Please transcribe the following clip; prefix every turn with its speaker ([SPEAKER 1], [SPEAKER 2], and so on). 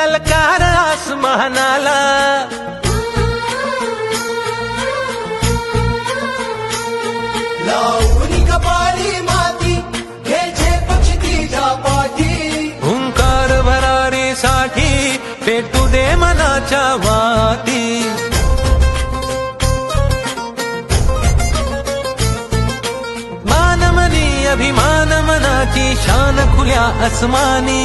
[SPEAKER 1] ललकार आसमानाला,
[SPEAKER 2] लावणी कपाळी माती घ्यायचे पक्ष तिच्या पाठी,
[SPEAKER 1] हुंकार भरारीसाठी पेटू दे मनाच्या वाती. मानमनी अभिमान मनाची शान खुल्या अस्मानी,